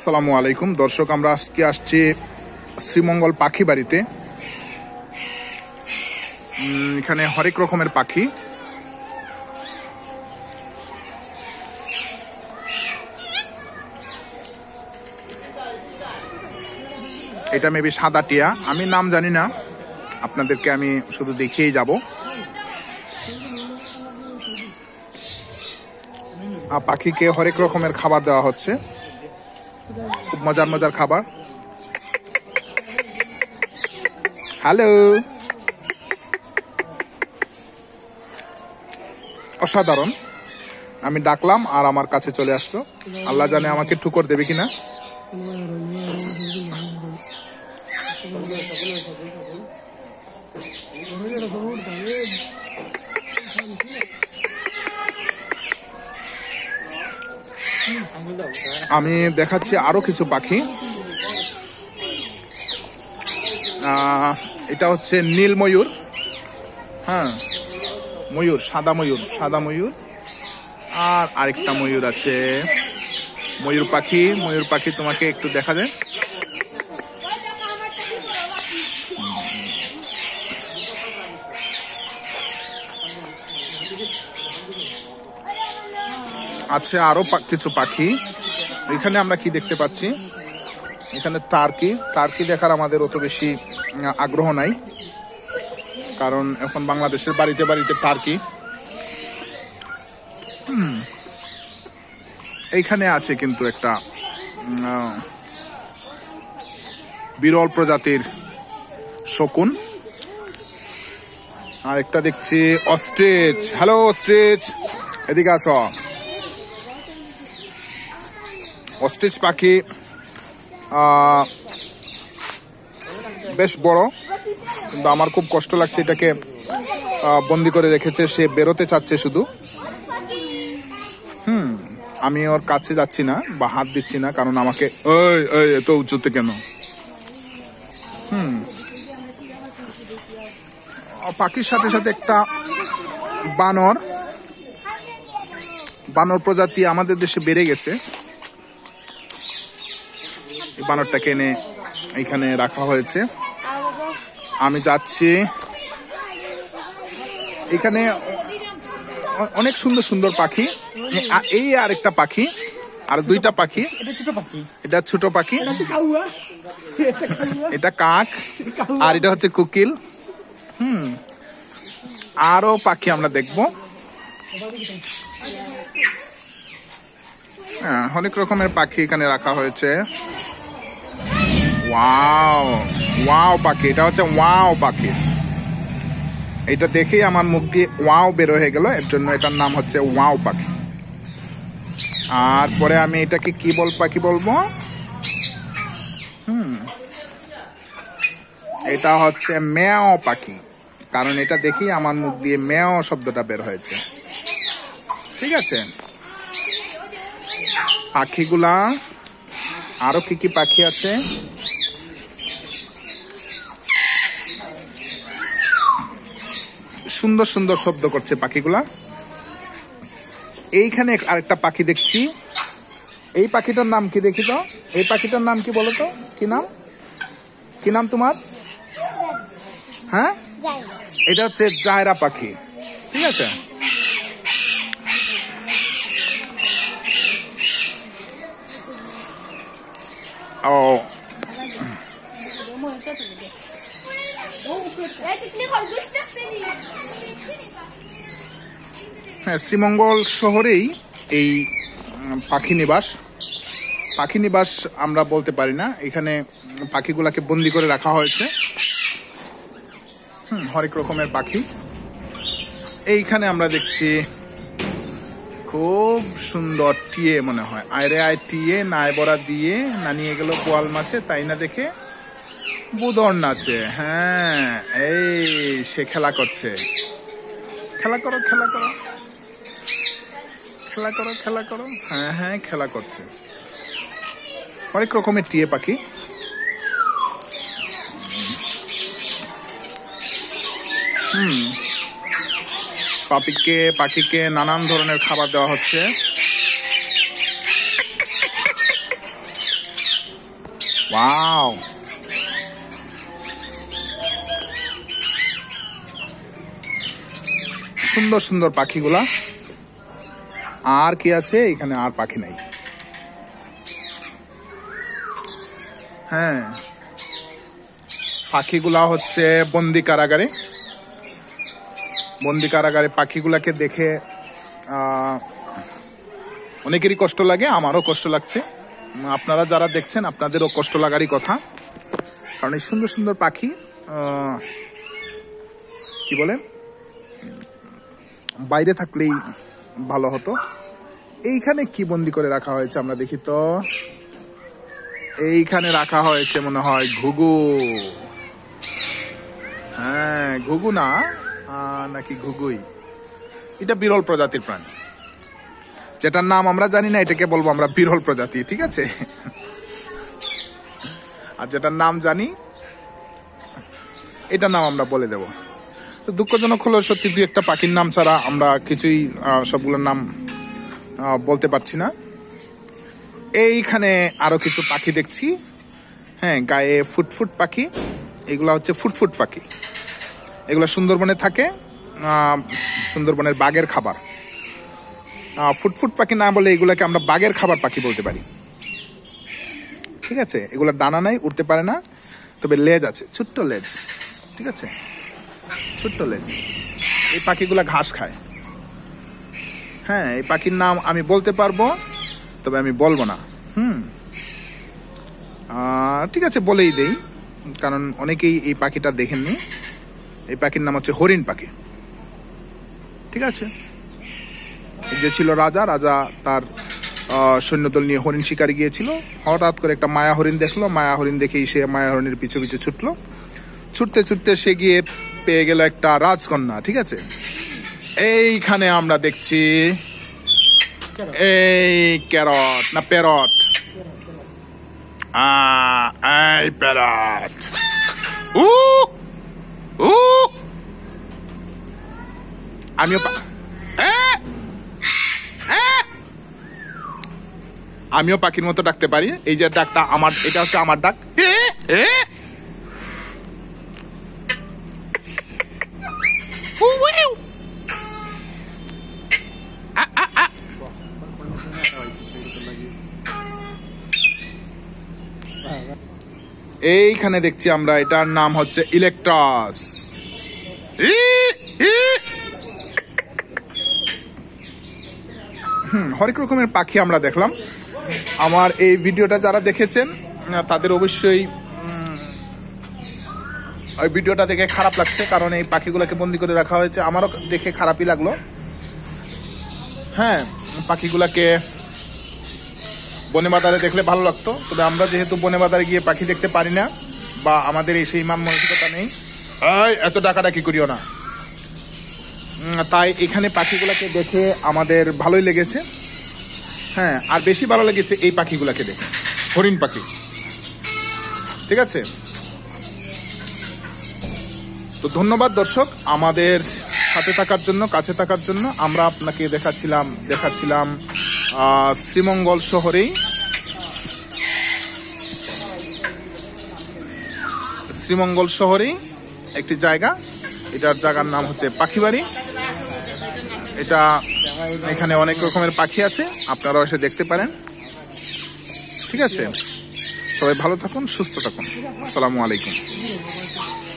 আসসালামু আলাইকুম দর্শক, আমরা আজকে আসছি শ্রীমঙ্গল পাখি বাড়িতে। এখানে হরেক রকমের পাখি। এটা মেবি সাদা টিয়া, আমি নাম জানি না, আপনাদেরকে আমি শুধু দেখিয়েই যাব। পাখিকে হরেক রকমের খাবার দেওয়া হচ্ছে, খুব মজার মজার খাবার। হ্যালো, অসাধারণ। আমি ডাকলাম আর আমার কাছে চলে আসলো। আল্লাহ জানে আমাকে ঠুকর দেবে কিনা। আমি দেখাচ্ছি আরো কিছু পাখি। এটা হচ্ছে নীল ময়ূর, হ্যাঁ ময়ূর, সাদা ময়ূর। আর আরেকটা ময়ূর আছে, ময়ূর পাখি তোমাকে একটু দেখা যায়। আছে আরো কিছু পাখি। এখানে আমরা কি দেখতে পাচ্ছি, এখানে টার্কি দেখার আমাদের অত বেশি আগ্রহ নাই, কারণ এখন বাংলাদেশের বাড়িতে বাড়িতে টার্কি। এইখানে আছে কিন্তু একটা বিরল প্রজাতির শকুন। আর একটা দেখছি অস্ট্রিচ। হ্যালো অস্ট্রিচ, এদিকে আসো। অস্ট্রিচ পাখি বেশ বড়, কিন্তু আমার খুব কষ্ট লাগছে, এটাকে বন্দি করে রেখেছে, সে বেরোতে চাচ্ছে শুধু। আমি ওর কাছে যাচ্ছি না বা হাত দিচ্ছি না, কারণ আমাকে এত উঁচুতে কেন। পাখির সাথে সাথে একটা বানর প্রজাতি আমাদের দেশে বেড়ে গেছে। বানরটাকে এনে এখানে রাখা হয়েছে। আমি যাচ্ছি, এখানে অনেক সুন্দর সুন্দর পাখি। এই আরেকটা পাখি, আর দুইটা পাখি। এটা ছোট পাখি, এটা কাক, আর এটা হচ্ছে কোকিল। আরো পাখি আমরা দেখবো। হ্যাঁ, অনেক রকমের পাখি এখানে রাখা হয়েছে। ওয়াও পাখি, এটা হচ্ছে ওয়াও পাখি। এটা দেখেই আমার মুখ দিয়ে ওয়াও বের হয়ে গেল, এর জন্য এটার নাম হচ্ছে ওয়াও পাখি। আর পরে আমি এটাকে কি পাখি বলবো? এটা হচ্ছে ম্যাও পাখি, কারণ এটা দেখেই আমার মুখ দিয়ে ম্যাও শব্দটা বের হয়েছে। ঠিক আছে, পাখিগুলা আরো কি কি পাখি আছে? সুন্দর সুন্দর শব্দ করছে পাখিগুলা। এইখানে আরেকটা পাখি দেখছি। এই পাখিটার নাম কি দেখি তো? এই পাখিটার নাম কি বলো তো? কি নাম তোমার? হ্যাঁ, এটা হচ্ছে জায়রা পাখি। ঠিক আছে, হ্যাঁ, শ্রীমঙ্গল শহরেই এই পাখি নিবাস আমরা বলতে পারি না, এখানে পাখিগুলাকে বন্দি করে রাখা হয়েছে। হরেক রকমের পাখি। এইখানে আমরা দেখছি খুব সুন্দর টিয়ে, মনে হয় আয় টিয়ে নাই বড়া দিয়ে না নিয়ে গেল বোয়াল মাছে, তাই না দেখে বুদর নাচে। হ্যাঁ, এই সে খেলা করছে। খেলা করো। হ্যাঁ, খেলা করছে। অনেক রকমের টিয়ে পাখি। পাখিকে নানান ধরনের খাবার দেওয়া হচ্ছে। ওয়াও, সুন্দর সুন্দর পাখিগুলা। আর কি আছে এখানে? আর পাখি নাই। হ্যাঁ, পাখিগুলা হচ্ছে বন্দি কারাগারে। বন্দি কারাগারে পাখিগুলাকে দেখে অনেকেরই কষ্ট লাগে, আমারও কষ্ট লাগছে। আপনারা যারা দেখছেন আপনাদেরও কষ্ট লাগারই কথা, কারণ এই সুন্দর সুন্দর পাখি কি বলে বাইরে থাকলেই ভালো হতো। এইখানে কি বন্দি করে রাখা হয়েছে আমরা দেখি তো। এইখানে রাখা হয়েছে মনে হয় ঘুঘু। হ্যাঁ, ঘুঘু না, নাকি ঘুঘুই। এটা বিরল প্রজাতির প্রাণী, যেটার নাম আমরা জানি না, এটাকে বলবো আমরা বিরল প্রজাতি, ঠিক আছে? আর যেটার নাম জানি এটার নাম আমরা বলে দেব। তো দুঃখজনক হলো সত্যি, দুই একটা পাখির নাম ছাড়া আমরা কিছুই সবগুলোর নাম বলতে পারছি না। এইখানে আরো কিছু পাখি দেখছি। হ্যাঁ, গায়ে ফুটফুট পাখি, এগুলা হচ্ছে ফুটফুট পাখি। এগুলা সুন্দরবনে থাকে, সুন্দরবনের বাঘের খাবার। ফুটফুট পাখি না বলে এগুলাকে আমরা বাঘের খাবার পাখি বলতে পারি, ঠিক আছে? এগুলা ডানা নাই, উঠতে পারে না, তবে লেজ আছে, ছোট্ট লেজ, ঠিক আছে? ছোট্ট লেজ। এই পাখিগুলা ঘাস খায়। হ্যাঁ, এই পাখির নাম আমি বলতে পারবো, তবে আমি বলবো না। ঠিক আছে, বলেই দেই, কারণ অনেকেই এই পাখিটা দেখেননি। এই পাখির নাম হচ্ছে হরিণ পাখি, ঠিক আছে? যে ছিল রাজা, রাজা তার সৈন্যদল নিয়ে হরিণ শিকারে গিয়েছিল। হঠাৎ করে একটা মায়া হরিণ দেখলো, মায়া হরিণ দেখেই সে মায়া হরিণের পিছু পিছু ছুটলো। ছুটতে ছুটতে সে গিয়ে পেয়ে গেল একটা রাজকন্যা, ঠিক আছে? এইখানে আমরা দেখছি এই ক্যারট না প্যারট, এই প্যারট। আমিও পাখির মতো ডাকতে পারি। এই যে ডাকটা আমার, এটা হচ্ছে আমার ডাক। এইখানে দেখছি আমরা, এটার নাম হচ্ছে ইলেকট্রাস। হরেক রকমের পাখি আমরা দেখলাম। আমার এই ভিডিওটা যারা দেখেছেন তাদের অবশ্যই ওই ভিডিওটা দেখে খারাপ লাগছে, কারণ এই পাখিগুলোকে বন্দি করে রাখা হয়েছে। আমারও দেখে খারাপই লাগলো। হ্যাঁ, পাখিগুলাকে বনে বাজারে দেখলে ভালো লাগতো, তবে আমরা যেহেতু বনে বাজারে গিয়ে পাখি দেখতে পারি না, বা আমাদের এই সেই মান মানসিকতা নেই, এত ডাকাডাকি করিও না, তাই এখানে পাখিগুলাকে দেখে আমাদের ভালোই লেগেছে। হ্যাঁ, আর বেশি ভালো লেগেছে এই পাখিগুলাকে দেখে, হরিণ পাখি, ঠিক আছে? তো ধন্যবাদ দর্শক আমাদের সাথে থাকার জন্য, কাছে থাকার জন্য। আমরা আপনাকে দেখাচ্ছিলাম শ্রীমঙ্গল শহরেই, শ্রীমঙ্গল শহরেই একটি জায়গা। এটার জায়গার নাম হচ্ছে পাখিবাড়ি। এটা, এখানে অনেক রকমের পাখি আছে, আপনারাও এসে দেখতে পারেন, ঠিক আছে? সবাই ভালো থাকুন, সুস্থ থাকুন। আসসালামু আলাইকুম।